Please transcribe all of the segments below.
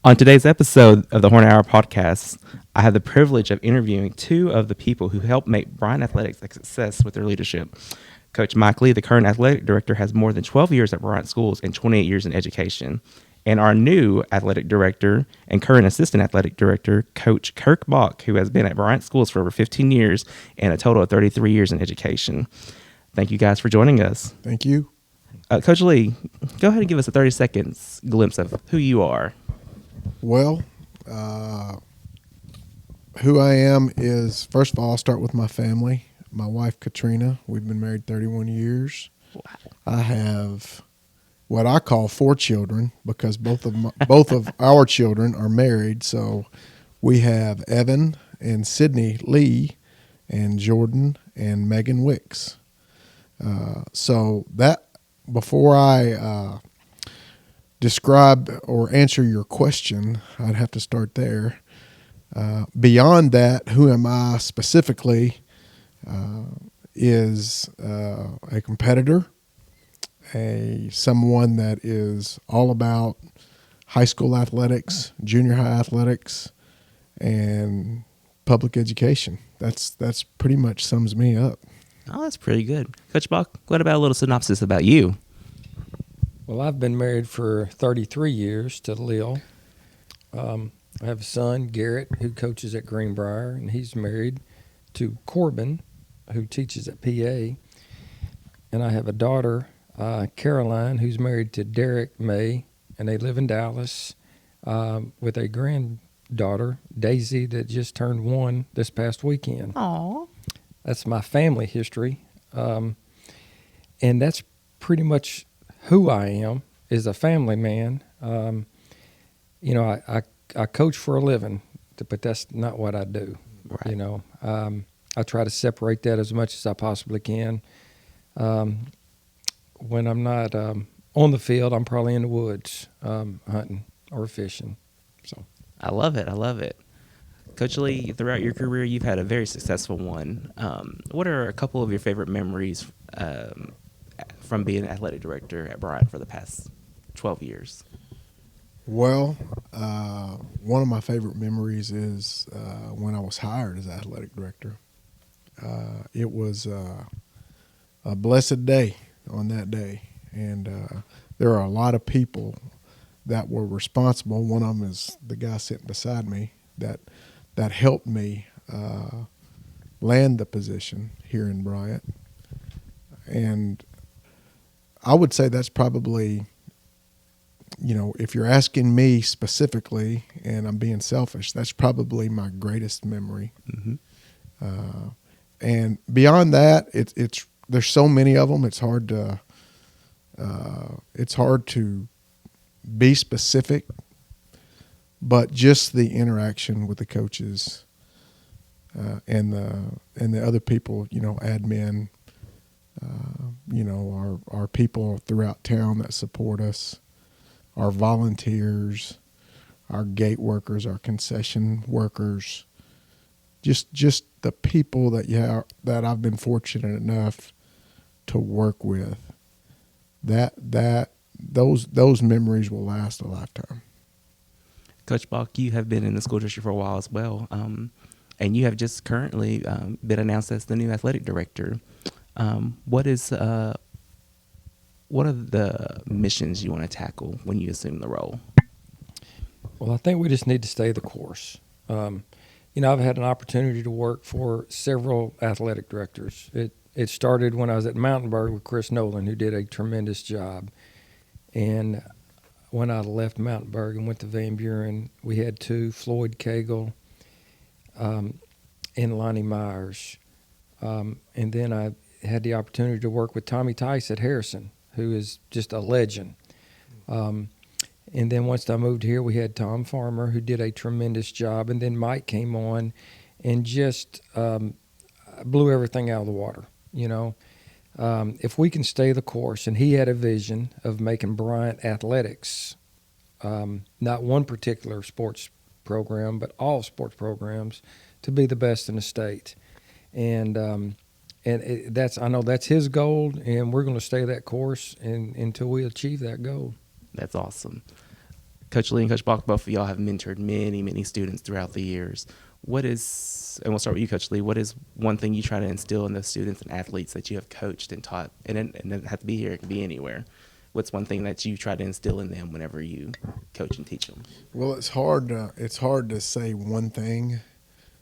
On today's episode of the Hornet Hour Podcast, I have the privilege of interviewing two of the people who helped make Bryant Athletics a success with their leadership. Coach Mike Lee, the current athletic director, has more than 12 years at Bryant Schools and 28 years in education. And our new athletic director and current assistant athletic director, Coach Kirk Bock, who has been at Bryant Schools for over 15 years and a total of 33 years in education. Thank you guys for joining us. Thank you. Coach Lee, go ahead and give us a 30 seconds glimpse of who you are. Well, who I am is, first of all, I'll start with my family. My wife, Katrina, we've been married 31 years. Wow. I have what I call 4 children because both of our children are married. So we have Evan and Sydney Lee and Jordan and Megan Wicks. So that, before I describe or answer your question, I'd have to start there. Beyond that, who am I specifically is a competitor, someone that is all about high school athletics, junior high athletics, and public education. That's pretty much sums me up. Oh, that's pretty good. Coach Bock, what about a little synopsis about you? Well, I've been married for 33 years to Lil. I have a son, Garrett, who coaches at Greenbrier, and he's married to Corbin, who teaches at PA. And I have a daughter, Caroline, who's married to Derek May, and they live in Dallas with a granddaughter, Daisy, that just turned 1 this past weekend. Aww. That's my family history. And that's pretty much who I am, is a family man. I coach for a living, but that's not what I do. Right. I try to separate that as much as I possibly can. When I'm not on the field, I'm probably in the woods hunting or fishing. So I love it. Coach Lee, throughout your career, you've had a very successful one. What are a couple of your favorite memories from being athletic director at Bryant for the past 12 years? Well, one of my favorite memories is when I was hired as athletic director. It was a blessed day on that day, and there are a lot of people that were responsible. One of them is the guy sitting beside me that helped me land the position here in Bryant. And I would say that's probably, if you're asking me specifically, and I'm being selfish, that's probably my greatest memory. Mm-hmm. And beyond that, it's there's so many of them. It's hard to be specific, but just the interaction with the coaches and the other people, admin. Our people throughout town that support us, our volunteers, our gate workers, our concession workers, just the people that I've been fortunate enough to work with. Those memories will last a lifetime. Coach Bock, you have been in the school district for a while as well, and you have just currently been announced as the new athletic director. What are the missions you want to tackle when you assume the role? Well, I think we just need to stay the course. I've had an opportunity to work for several athletic directors. It started when I was at Mountainburg with Chris Nolan, who did a tremendous job. And when I left Mountainburg and went to Van Buren, we had 2, Floyd Cagle and Lonnie Myers. And then I had the opportunity to work with Tommy Tice at Harrison, who is just a legend. And then once I moved here, we had Tom Farmer, who did a tremendous job. And then Mike came on and just blew everything out of the water, If we can stay the course, and he had a vision of making Bryant Athletics, not one particular sports program, but all sports programs, to be the best in the state. And I know that's his goal, and we're going to stay that course until we achieve that goal. That's awesome. Coach Lee and Coach Bock, both of y'all have mentored many, many students throughout the years. What is, and we'll start with you, Coach Lee, what is one thing you try to instill in those students and athletes that you have coached and taught? And it doesn't have to be here, it can be anywhere. What's one thing that you try to instill in them whenever you coach and teach them? Well, it's hard to say one thing.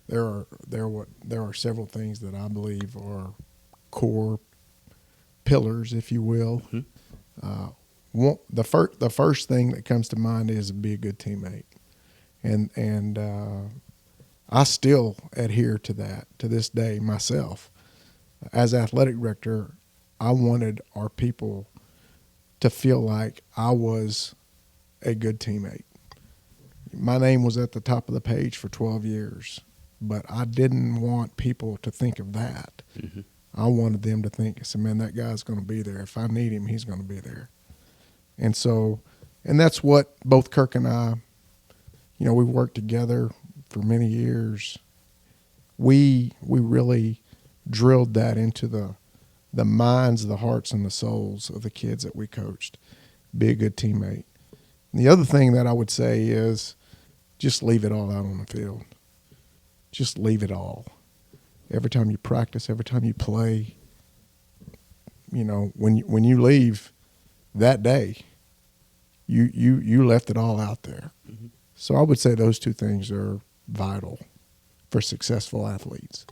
There are several things that I believe are core pillars, if you will. Mm-hmm. The first thing that comes to mind is be a good teammate, and I still adhere to that to this day myself. As athletic director, I wanted our people to feel like I was a good teammate. My name was at the top of the page for 12 years, but I didn't want people to think of that. Mm-hmm. I wanted them to think, man, that guy's going to be there. If I need him, he's going to be there. And so, and that's what both Kirk and I, we've worked together for many years. We really drilled that into the minds, the hearts, and the souls of the kids that we coached. Be a good teammate. And the other thing that I would say is just leave it all out on the field. Just leave it all. Every time you practice, every time you play, when you leave that day, you left it all out there. Mm-hmm. So I would say those two things are vital for successful athletes.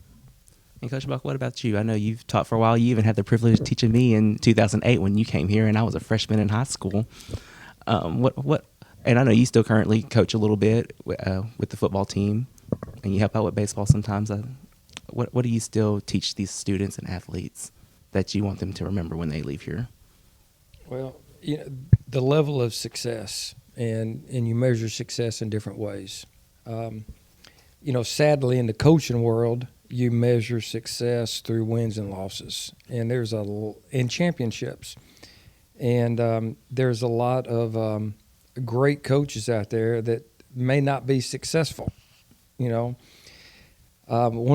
And Coach Buck, what about you? I know you've taught for a while. You even had the privilege of teaching me in 2008 when you came here, and I was a freshman in high school. And I know you still currently coach a little bit with the football team, and you help out with baseball sometimes. What do you still teach these students and athletes that you want them to remember when they leave here? Well, the level of success, and you measure success in different ways. Sadly, in the coaching world, you measure success through wins and losses, and in championships. And there's a lot of great coaches out there that may not be successful. One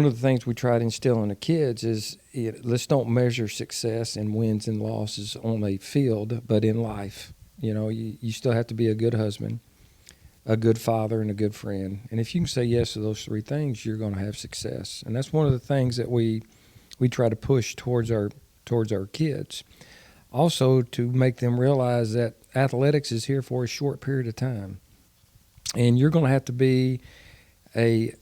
of the things we try to instill in the kids is let's don't measure success in wins and losses on a field, but in life. You still have to be a good husband, a good father, and a good friend. And if you can say yes to those three things, you're going to have success. And that's one of the things that we try to push towards our kids. Also, to make them realize that athletics is here for a short period of time, and you're going to have to be an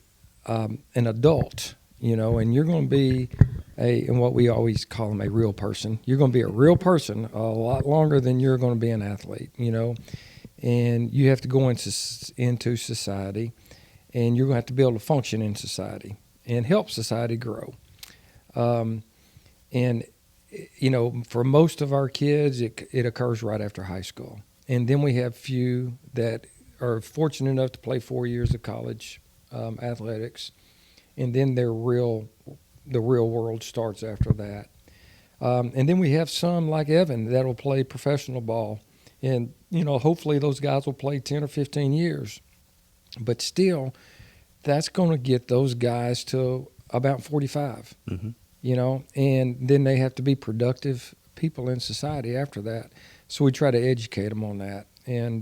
adult, and you're going to be and what we always call them, a real person. You're going to be a real person a lot longer than you're going to be an athlete, and you have to go into society, and you're going to have to be able to function in society and help society grow. And for most of our kids, it occurs right after high school. And then we have few that are fortunate enough to play 4 years of college athletics, and then the real world starts after that. And then we have some like Evan that will play professional ball, and hopefully those guys will play 10 or 15 years. But still, that's going to get those guys to about 45. Mm-hmm. And then they have to be productive people in society after that. So we try to educate them on that. And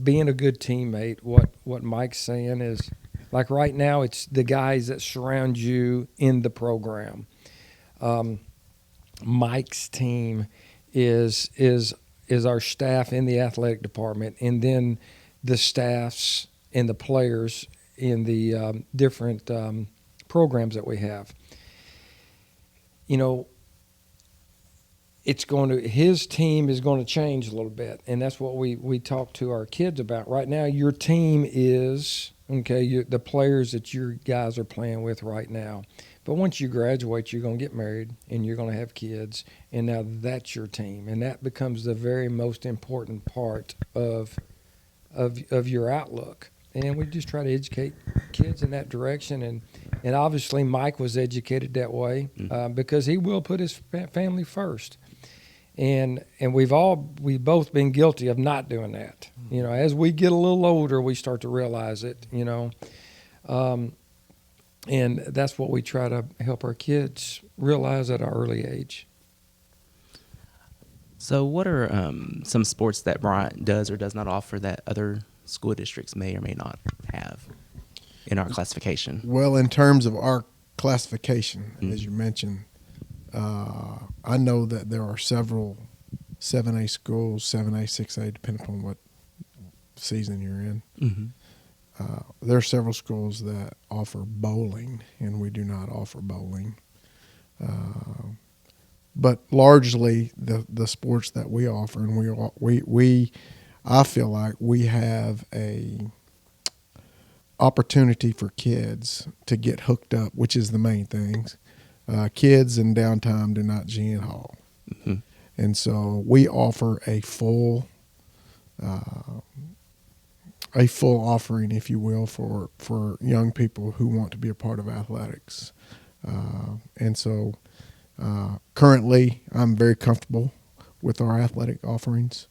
being a good teammate, what Mike's saying is, like right now, it's the guys that surround you in the program. Mike's team is our staff in the athletic department, and then the staffs and the players in the different programs that we have. His team is going to change a little bit, and that's what we talk to our kids about. Right now, your team is, the players that your guys are playing with right now. But once you graduate, you're going to get married, and you're going to have kids, and now that's your team. And that becomes the very most important part of your outlook. And we just try to educate kids in that direction. And obviously Mike was educated that way because he will put his family first. And we've both been guilty of not doing that. As we get a little older, we start to realize it, and that's what we try to help our kids realize at an early age. So, what are some sports that Bryant does or does not offer that other school districts may or may not have in our classification? Well, in terms of our classification, Mm-hmm. as you mentioned, I know that there are several 7A schools, 7A, 6A, depending upon what season you're in. Mm-hmm. There are several schools that offer bowling, and we do not offer bowling. But largely, the sports that we offer, and I feel like we have a opportunity for kids to get hooked up, which is the main things. Kids in downtime do not G in Hall. Mm-hmm. And so we offer a full offering, if you will, for young people who want to be a part of athletics. And so currently I'm very comfortable with our athletic offerings.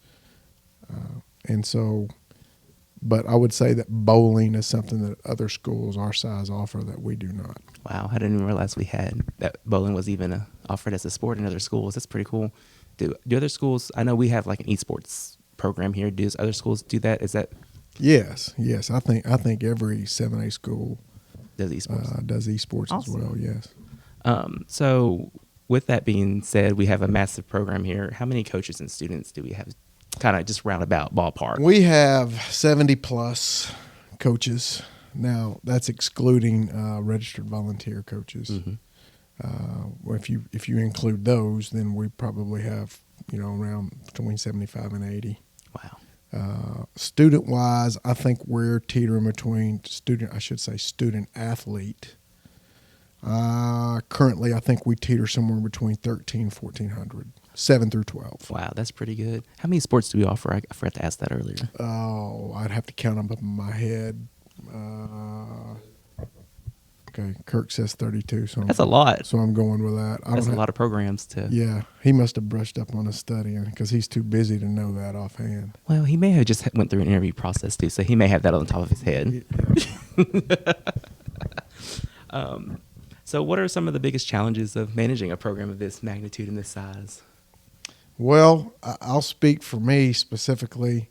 But I would say that bowling is something that other schools our size offer that we do not. Wow, I didn't even realize we had that bowling was even offered as a sport in other schools. That's pretty cool. Do other schools? I know we have like an esports program here. Do other schools do that? Is that Yes. I think every 7A school does esports? does esports Awesome. as well. Yes. So, with that being said, we have a massive program here. How many coaches and students do we have? Kind of just roundabout ballpark. We have 70 plus coaches. Now that's excluding registered volunteer coaches. Mm-hmm. If you include those, then we probably have around between 75 and 80. Wow. Student wise, I think we're teetering between student athlete. Currently, I think we teeter somewhere between 1,400, 7 through 12. Wow, that's pretty good. How many sports do we offer? I forgot to ask that earlier. Oh, I'd have to count them up in my head. Okay, Kirk says 32. So That's a lot. So I'm going with that. That's a lot of programs to. Yeah, he must have brushed up on his studying because he's too busy to know that offhand. Well, he may have just went through an interview process too, so he may have that on the top of his head. So, what are some of the biggest challenges of managing a program of this magnitude and this size? Well, I'll speak for me specifically.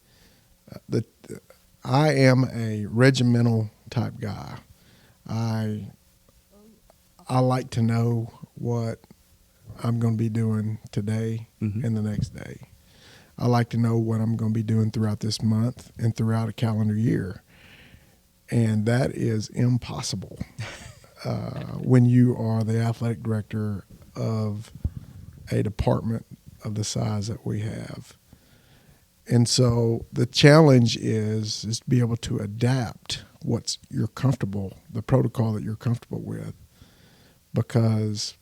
I am a regimental type guy. I like to know what I'm going to be doing today and the next day. I like to know what I'm going to be doing throughout this month and throughout a calendar year. And that is impossible when you are the athletic director of a department of the size that we have. And so the challenge is to be able to adapt the protocol that you're comfortable with. Because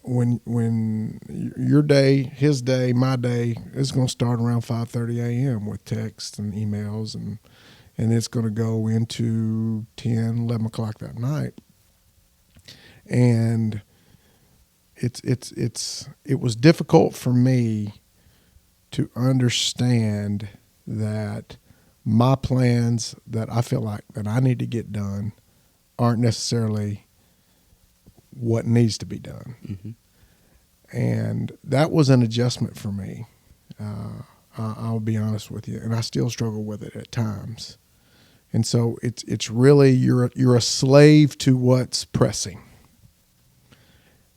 when your day, his day, my day is going to start around 5:30 a.m. with texts and emails, and it's going to go into 10, 11 o'clock that night. And it was difficult for me to understand that my plans that I feel like that I need to get done aren't necessarily what needs to be done. Mm-hmm. And that was an adjustment for me. I'll be honest with you, and I still struggle with it at times. And so it's really you're a slave to what's pressing.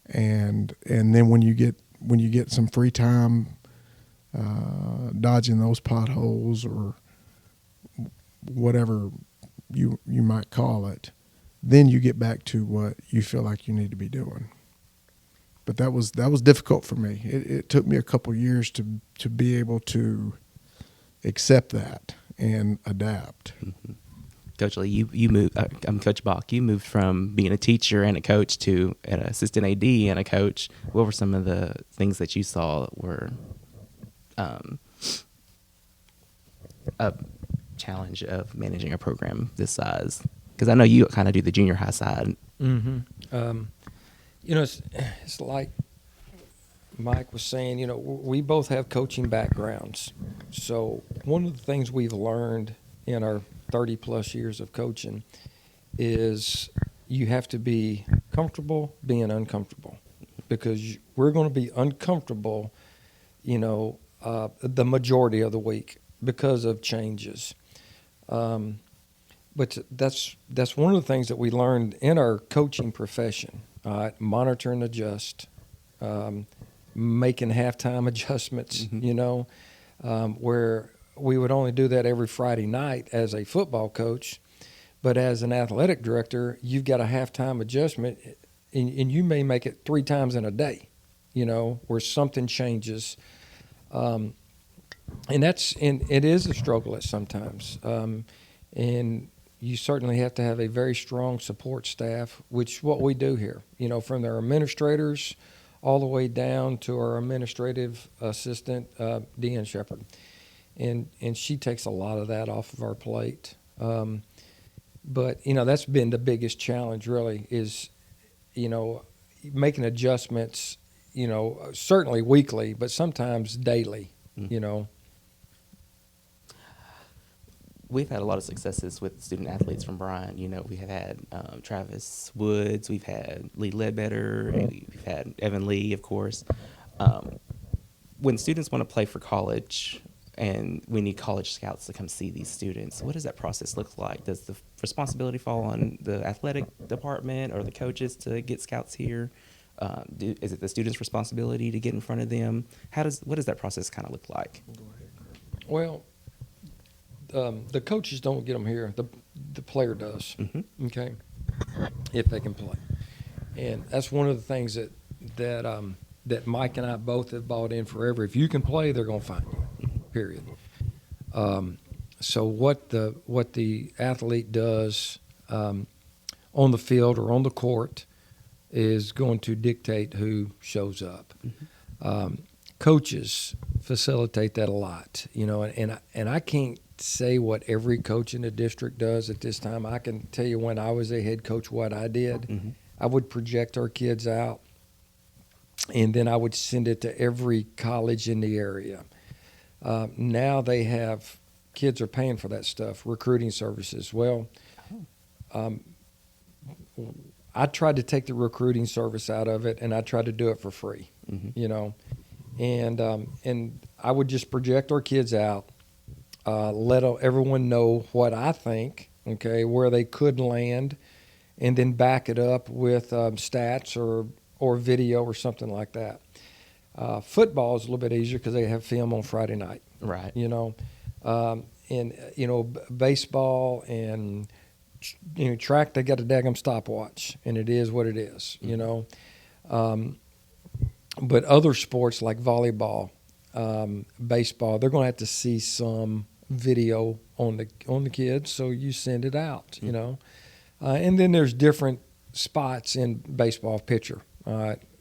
And then when you get some free time, dodging those potholes or whatever you might call it, then you get back to what you feel like you need to be doing. But that was difficult for me. It took me a couple years to be able to accept that and adapt. Mm-hmm. Coach Lee, you moved. I'm Coach Bock. You moved from being a teacher and a coach to an assistant AD and a coach. What were some of the things that you saw were a challenge of managing a program this size? Because I know you kind of do the junior high side. Mm-hmm. It's like Mike was saying, we both have coaching backgrounds. So one of the things we've learned in our 30-plus years of coaching is you have to be comfortable being uncomfortable, because we're going to be uncomfortable the majority of the week because of changes. But that's one of the things that we learned in our coaching profession. Monitor and adjust, making halftime adjustments. Where we would only do that every Friday night as a football coach, but as an athletic director, you've got a halftime adjustment, and you may make it 3 times in a day. Where something changes. And it is a struggle at sometimes. And you certainly have to have a very strong support staff, which is what we do here, from their administrators all the way down to our administrative assistant, Deanne Shepard. And she takes a lot of that off of our plate. But, that's been the biggest challenge really is, making adjustments, certainly weekly, but sometimes daily, We've had a lot of successes with student athletes from Bryant. We have had Travis Woods, we've had Lee Ledbetter, we've had Evan Lee, of course. When students want to play for college and we need college scouts to come see these students, what does that process look like? Does the responsibility fall on the athletic department or the coaches to get scouts here? Is it the students' responsibility to get in front of them? What does that process kind of look like? Well, the coaches don't get them here. The player does. Mm-hmm. Okay, if they can play, and that's one of the things that Mike and I both have bought in forever. If you can play, they're going to find you. Period. So what the athlete does on the field or on the court is going to dictate who shows up. Mm-hmm. Coaches facilitate that a lot, and I can't say what every coach in the district does at this time. I can tell you when I was a head coach what I did. Mm-hmm. I would project our kids out, and then I would send it to every college in the area. Now they have kids are paying for that stuff, recruiting services. Well, I tried to take the recruiting service out of it, and I tried to do it for free. Mm-hmm. And I would just project our kids out, let everyone know what I think, okay, where they could land, and then back it up with stats or video or something like that. Football is a little bit easier because they have film on Friday night. Right. Baseball and track, they got a daggum stopwatch, and it is what it is. But other sports like volleyball, baseball, they're going to have to see some video on the kids, so you send it out. And then there's different spots in baseball pitcher.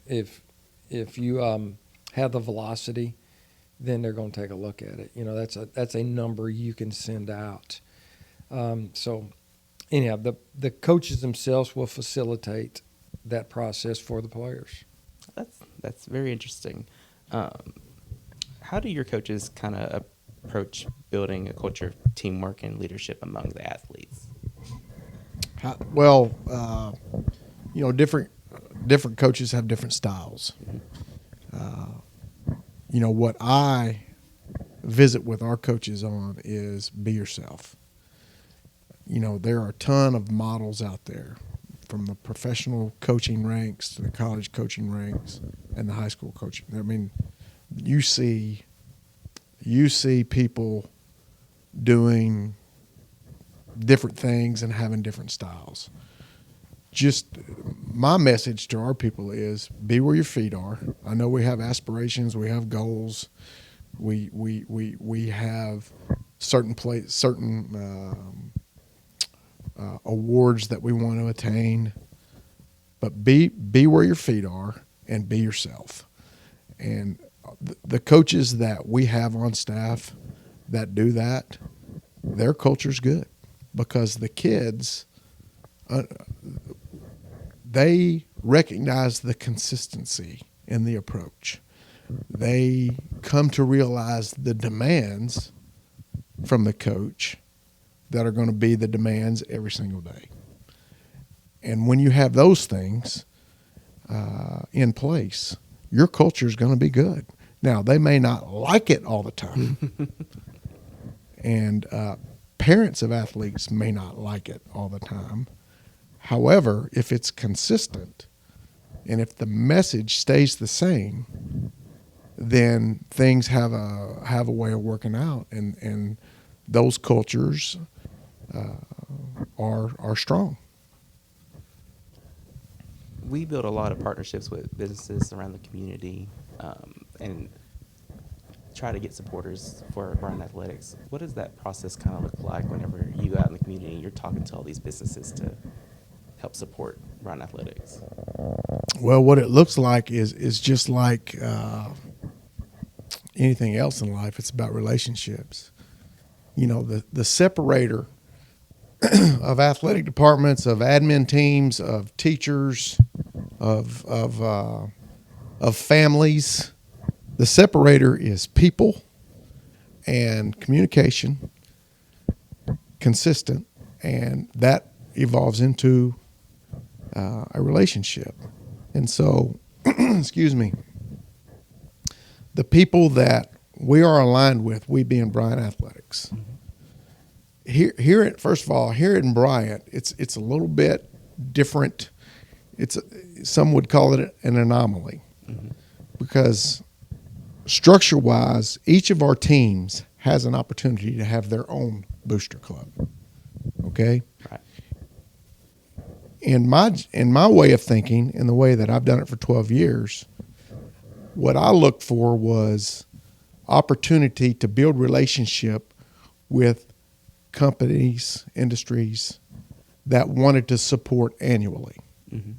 If you have the velocity, then they're going to take a look at it. That's a number you can send out. So anyhow, the coaches themselves will facilitate that process for the players. That's very interesting. How do your coaches kind of approach building a culture of teamwork and leadership among the athletes? Different coaches have different styles. What I visit with our coaches on is be yourself. There are a ton of models out there, from the professional coaching ranks to the college coaching ranks and the high school coaching. I mean, you see people doing different things and having different styles. Just my message to our people is be where your feet are. I know we have aspirations, we have goals, we have certain awards that we want to attain, but be where your feet are and be yourself. And the coaches that we have on staff that do that, their culture's good because the kids, they recognize the consistency in the approach. They come to realize the demands from the coach that are going to be the demands every single day. And when you have those things in place, your culture is going to be good. Now, they may not like it all the time. And parents of athletes may not like it all the time. However, if it's consistent and if the message stays the same, then things have a way of working out, and those cultures are strong. We build a lot of partnerships with businesses around the community, and try to get supporters for Bryant Athletics. What does that process kind of look like whenever you go out in the community and you're talking to all these businesses to help support Bryant Athletics? Well, what it looks like is just like anything else in life. It's about relationships. You know, the separator of athletic departments, of admin teams, of teachers, of families. The separator is people and communication, consistent, and that evolves into a relationship. And so, excuse me, the people that we are aligned with, we being Bryant Athletics. First of all, here in Bryant, it's a little bit different. Some would call it an anomaly, because structure-wise, each of our teams has an opportunity to have their own booster club. Okay? Right. In my way of thinking, in the way that I've done it for 12 years, what I looked for was opportunity to build relationship with companies, industries that wanted to support annually. Mm-hmm.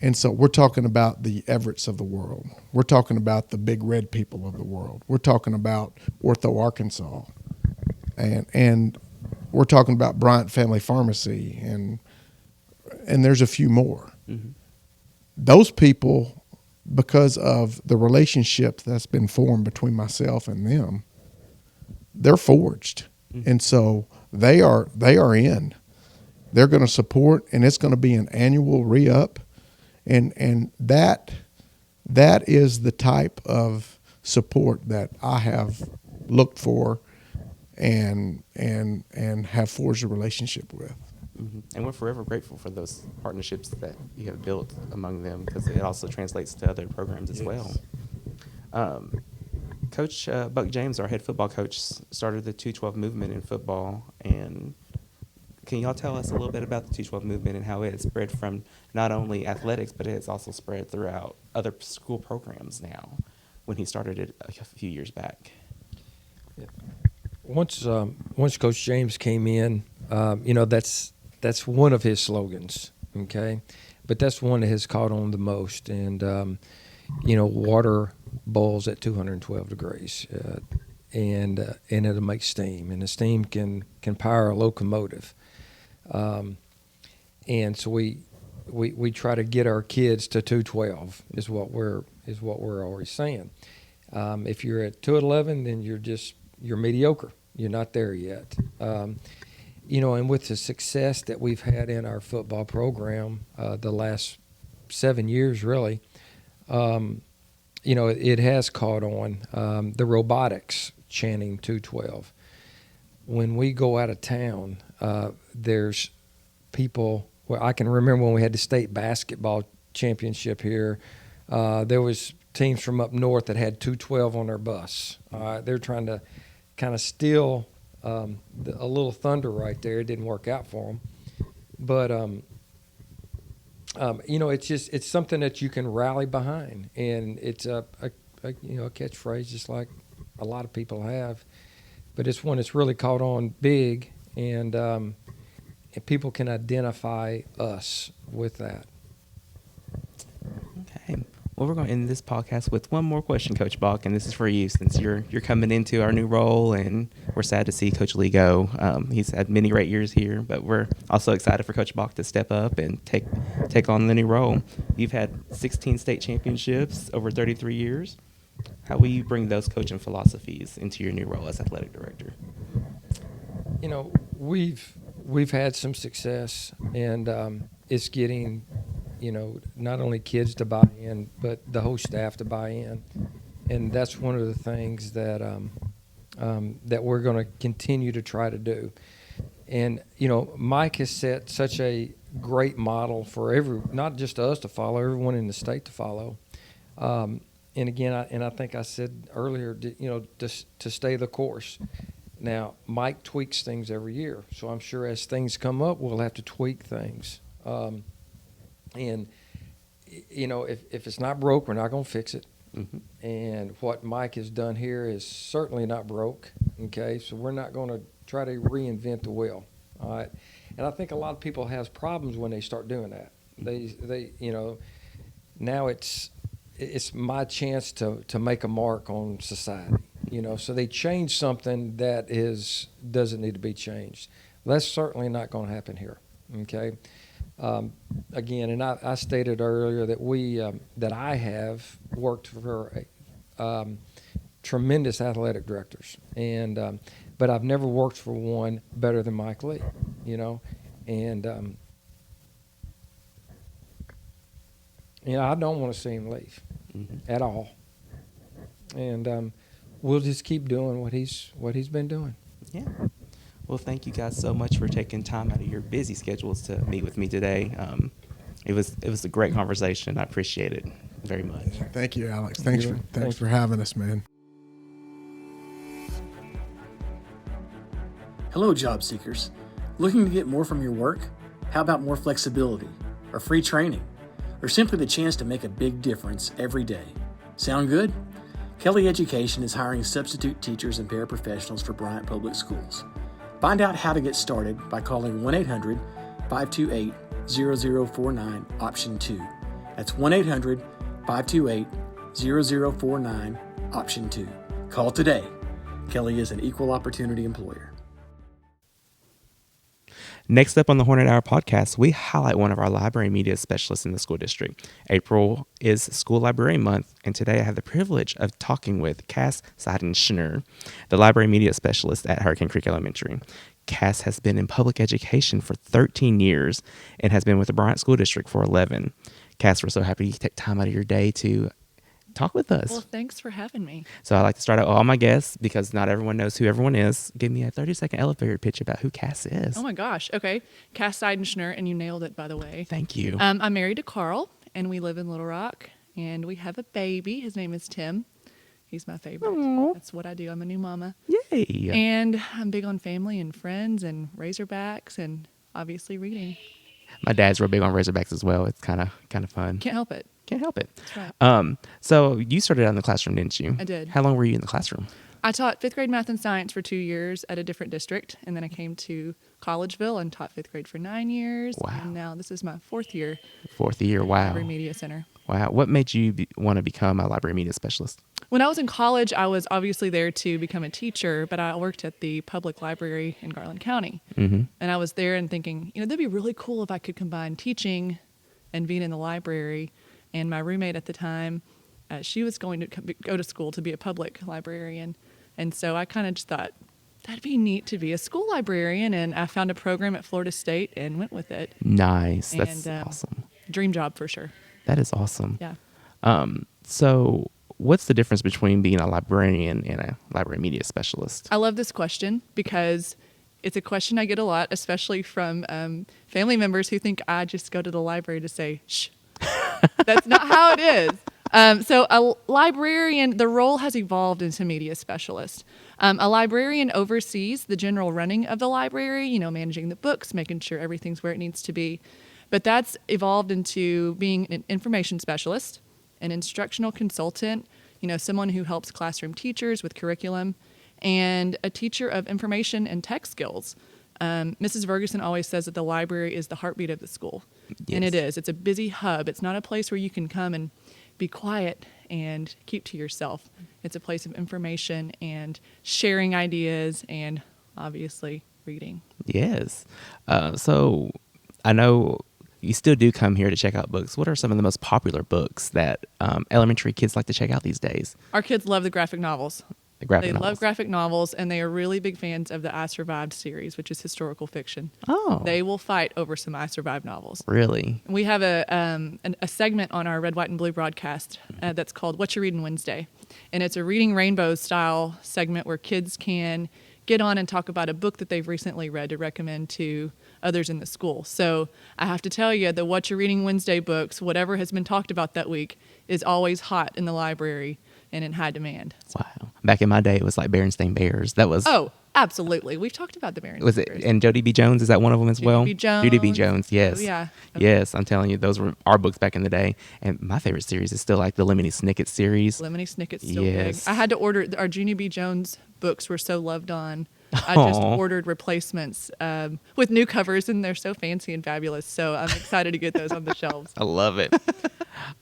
And so we're talking about the Everetts of the world. We're talking about the Big Red people of the world. We're talking about Ortho Arkansas. And we're talking about Bryant Family Pharmacy, and there's a few more. Mm-hmm. Those people, because of the relationship that's been formed between myself and them, they're forged. Mm-hmm. And so they are in. They're going to support, and it's going to be an annual re-up. And that is the type of support that I have looked for and have forged a relationship with. Mm-hmm. And we're forever grateful for those partnerships that you have built among them, because it also translates to other programs as well. Coach Buck James, our head football coach, started the 212 movement in football. And can y'all tell us a little bit about the 212 movement and how it has spread from not only athletics, but it has also spread throughout other school programs now, when he started it a few years back? Yeah. Once Coach James came in, that's one of his slogans, okay? But that's one that has caught on the most. And, water boils at 212 degrees, and it'll make steam, and the steam can power a locomotive. And so we try to get our kids to 212 is what we're always saying. If you're at 211, then you're mediocre. You're not there yet. And with the success that we've had in our football program the last 7 years, really, it has caught on. The robotics chanting 212. When we go out of town, there's people. Well, I can remember when we had the state basketball championship here. There was teams from up north that had 212 on their bus. They're trying to kind of steal a little thunder right there. It didn't work out for them, but it's something that you can rally behind, and it's a catchphrase just like a lot of people have, but it's one that's really caught on big, and people can identify us with that. Okay. Well, we're going to end this podcast with one more question, Coach Bock, and this is for you, since you're coming into our new role, and we're sad to see Coach Lee go. He's had many great years here, but we're also excited for Coach Bock to step up and take on the new role. You've had 16 state championships over 33 years. How will you bring those coaching philosophies into your new role as athletic director? We've had some success, and it's getting, not only kids to buy in, but the whole staff to buy in. and that's one of the things that that we're going to continue to try to do. And Mike has set such a great model for not just us to follow, everyone in the state to follow. And again, I think I said earlier, to stay the course. Now, Mike tweaks things every year, so I'm sure as things come up, we'll have to tweak things. And if it's not broke, we're not going to fix it. Mm-hmm. And what Mike has done here is certainly not broke. Okay, so we're not going to try to reinvent the wheel. All right, and I think a lot of people have problems when they start doing that. They now it's my chance to make a mark on society. So they change something that doesn't need to be changed. That's certainly not going to happen here. Okay. Again, and I stated earlier that that I have worked for tremendous athletic directors, and but I've never worked for one better than Mike Lee. And I don't want to see him leave at all. And we'll just keep doing what he's been doing. Yeah. Well, thank you guys so much for taking time out of your busy schedules to meet with me today. It was a great conversation. I appreciate it very much. Thank you, Alex. Thanks for having us, man. Hello, job seekers. Looking to get more from your work? How about more flexibility, or free training, or simply the chance to make a big difference every day? Sound good? Kelly Education is hiring substitute teachers and paraprofessionals for Bryant Public Schools. Find out how to get started by calling 1-800-528-0049, option 2. That's 1-800-528-0049, option 2. Call today. Kelly is an equal opportunity employer. Next up on the Hornet Hour podcast, we highlight one of our library media specialists in the school district. April is School Librarian Month, and today I have the privilege of talking with Kass Seidenschnur, the library media specialist at Hurricane Creek Elementary. Kass has been in public education for 13 years and has been with the Bryant School District for 11. Kass, we're so happy you take time out of your day to talk with us. Well, thanks for having me. So I like to start out with all my guests because not everyone knows who everyone is. Give me a 30-second elevator pitch about who Kass is. Oh my gosh. Okay. Kass Seidenschnur, and you nailed it, by the way. Thank you. I'm married to Carl, and we live in Little Rock, and we have a baby. His name is Tim. He's my favorite. Aww. That's what I do. I'm a new mama. Yay. And I'm big on family and friends and Razorbacks and obviously reading. My dad's real big on Razorbacks as well. It's kind of fun. Can't help it. Can't help it. That's right. So you started out in the classroom, didn't you? I did. How long were you in the classroom? I taught fifth grade math and science for 2 years at a different district, and then I came to Collegeville and taught fifth grade for 9 years. Wow. And now this is my fourth year. Fourth year. Wow. Library Media Center. Wow. What made you want to become a library media specialist? When I was in college, I was obviously there to become a teacher, but I worked at the public library in Garland County. Mm-hmm. And I was there and thinking, that'd be really cool if I could combine teaching and being in the library. And my roommate at the time, she was going to go to school to be a public librarian. And so I kind of just thought, that'd be neat to be a school librarian. And I found a program at Florida State and went with it. Nice. That's awesome. Dream job for sure. That is awesome. Yeah. So what's the difference between being a librarian and a library media specialist? I love this question because it's a question I get a lot, especially from family members who think I just go to the library to say, shh. That's not how it is. So a librarian, the role has evolved into media specialist. A librarian oversees the general running of the library, managing the books, making sure everything's where it needs to be. But that's evolved into being an information specialist, an instructional consultant, someone who helps classroom teachers with curriculum, and a teacher of information and tech skills. Mrs. Ferguson always says that the library is the heartbeat of the school. Yes. And it is. It's a busy hub. It's not a place where you can come and be quiet and keep to yourself. It's a place of information and sharing ideas and obviously reading. Yes. So I know you still do come here to check out books. What are some of the most popular books that elementary kids like to check out these days? Our kids love the graphic novels. The graphic They novels. love graphic novels, and they are really big fans of the I Survived series, which is historical fiction. Oh. They will fight over some I Survived novels. Really? We have a segment on our Red, White, and Blue broadcast that's called What You Reading Wednesday. And it's a Reading Rainbow style segment where kids can get on and talk about a book that they've recently read to recommend to others in the school. So I have to tell you, the What You're Reading Wednesday books, whatever has been talked about that week, is always hot in the library and in high demand. Wow. Back in my day, it was like Berenstain Bears. That was. Oh, absolutely. We've talked about the Berenstain Was it? Bears. And Jody B. Jones, is that one of them as well? B. Jones. Judy B. Jones, yes. Oh, yeah. Yes, I'm telling you, those were our books back in the day. And my favorite series is still like the Lemony Snicket series. Lemony Snicket's still Yes. big. I had to order, our Junie B. Jones books were so loved on. I just Aw. ordered replacements with new covers, and they're so fancy and fabulous. So I'm excited to get those on the shelves. I love it.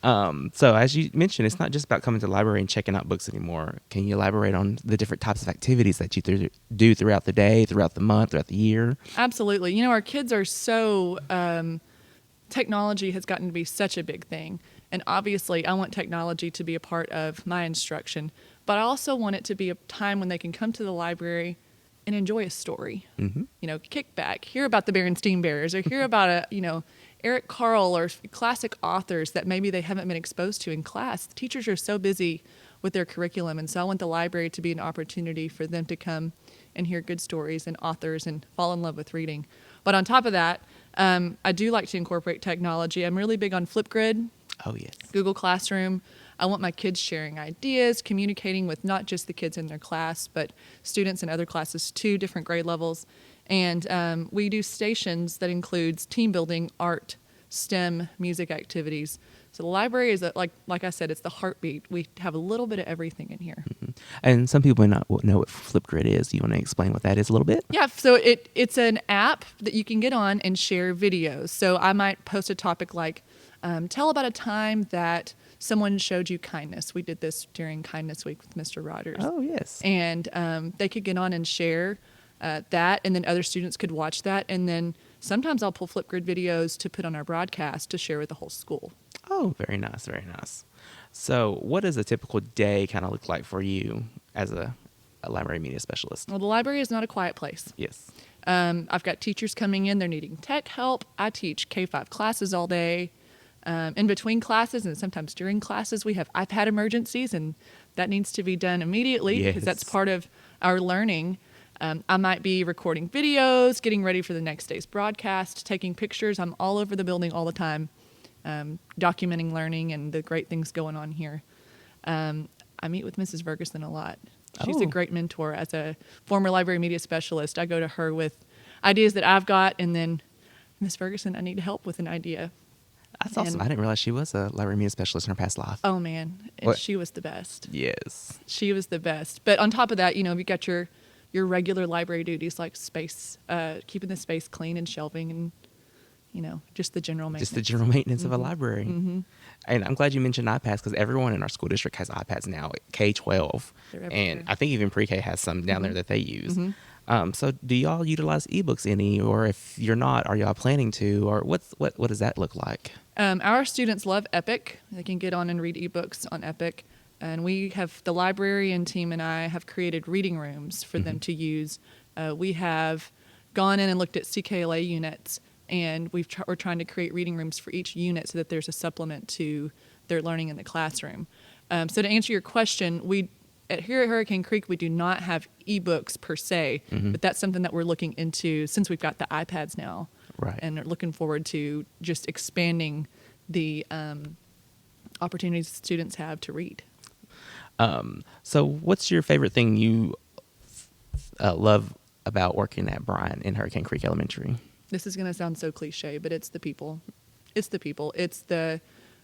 So as you mentioned, it's not just about coming to the library and checking out books anymore. Can you elaborate on the different types of activities that you do throughout the day, throughout the month, throughout the year? Absolutely. You know, our kids are so, technology has gotten to be such a big thing. And obviously, I want technology to be a part of my instruction, but I also want it to be a time when they can come to the library and enjoy a story. Mm-hmm. You know, kick back, hear about the Berenstain Bears, or hear about Eric Carle or classic authors that maybe they haven't been exposed to in class. The teachers are so busy with their curriculum, and so I want the library to be an opportunity for them to come and hear good stories and authors and fall in love with reading. But on top of that, I do like to incorporate technology. I'm really big on Flipgrid, Oh, yes. Google Classroom. I want my kids sharing ideas, communicating with not just the kids in their class, but students in other classes too, different grade levels. And we do stations that includes team building, art, STEM, music activities. So the library is, like I said, it's the heartbeat. We have a little bit of everything in here. Mm-hmm. And some people may not know what Flipgrid is. Do you want to explain what that is a little bit? Yeah, so it's an app that you can get on and share videos. So I might post a topic like, tell about a time that someone showed you kindness. We did this during Kindness Week with Mr. Rogers. Oh, yes. And they could get on and share that, and then other students could watch that. And then sometimes I'll pull Flipgrid videos to put on our broadcast to share with the whole school. Oh, very nice, very nice. So what does a typical day kind of look like for you as a library media specialist? Well, the library is not a quiet place. Yes. I've got teachers coming in. They're needing tech help. I teach K-5 classes all day. In between classes and sometimes during classes, we have iPad emergencies, and that needs to be done immediately because that's Yes. part of our learning. I might be recording videos, getting ready for the next day's broadcast, taking pictures. I'm all over the building all the time, documenting learning and the great things going on here. I meet with Mrs. Ferguson a lot. She's a Oh. great mentor. As a former library media specialist, I go to her with ideas that I've got, and then, Miss Ferguson, I need help with an idea. That's awesome. And- I didn't realize she was a library media specialist in her past life. Oh, man. And What? she was the best. Yes. She was the best. But on top of that, you got your regular library duties like space, keeping the space clean and shelving and, just the general maintenance. Just the general maintenance of a library. Mm-hmm. And I'm glad you mentioned iPads because everyone in our school district has iPads now, K-12. They're everywhere. And I think even pre-K has some down there that they use. Mhm. So do y'all utilize ebooks any? Or if you're not, are y'all planning to? Or what does that look like? Our students love Epic. They can get on and read ebooks on Epic. And we have, the librarian team and I have created reading rooms for them to use. We have gone in and looked at CKLA units, and we're trying to create reading rooms for each unit so that there's a supplement to their learning in the classroom. So to answer your question, here at Hurricane Creek, we do not have ebooks per se, but that's something that we're looking into since we've got the iPads now. Right. And are looking forward to just expanding the opportunities students have to read. So what's your favorite thing you love about working at Bryant in Hurricane Creek Elementary? This is going to sound so cliche, but it's the people. It's the people. It's the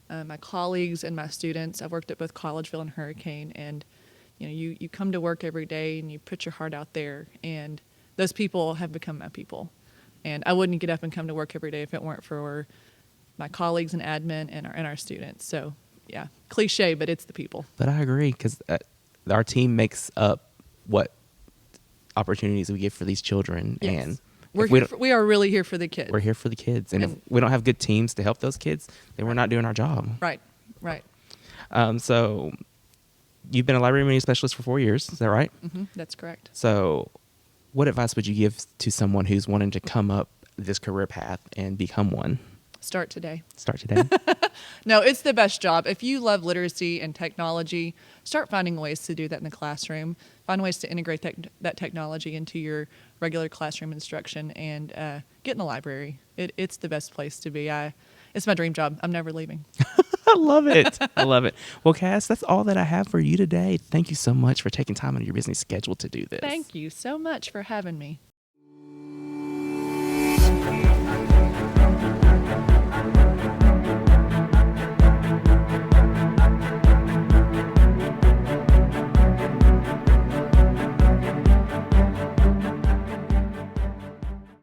my colleagues and my students. I've worked at both Collegeville and Hurricane, and you come to work every day and you put your heart out there, and those people have become my people. And I wouldn't get up and come to work every day if it weren't for my colleagues in admin and our students. So yeah, cliche, but it's the people. But I agree because our team makes up what opportunities we give for these children. Yes. And We are really here for the kids. we're here for the kids. And if And- we don't have good teams to help those kids, then we're not doing our job. Right, right. So you've been a library media specialist for 4 years. Is that right? That's correct. So what advice would you give to someone who's wanting to come up this career path and become one? Start today. Start today. No, it's the best job. If you love literacy and technology, start finding ways to do that in the classroom. Find ways to integrate that technology into your regular classroom instruction, and get in the library. It's the best place to be. It's my dream job. I'm never leaving. I love it. I love it. Well, Kass, that's all that I have for you today. Thank you so much for taking time out of your busy schedule to do this. Thank you so much for having me.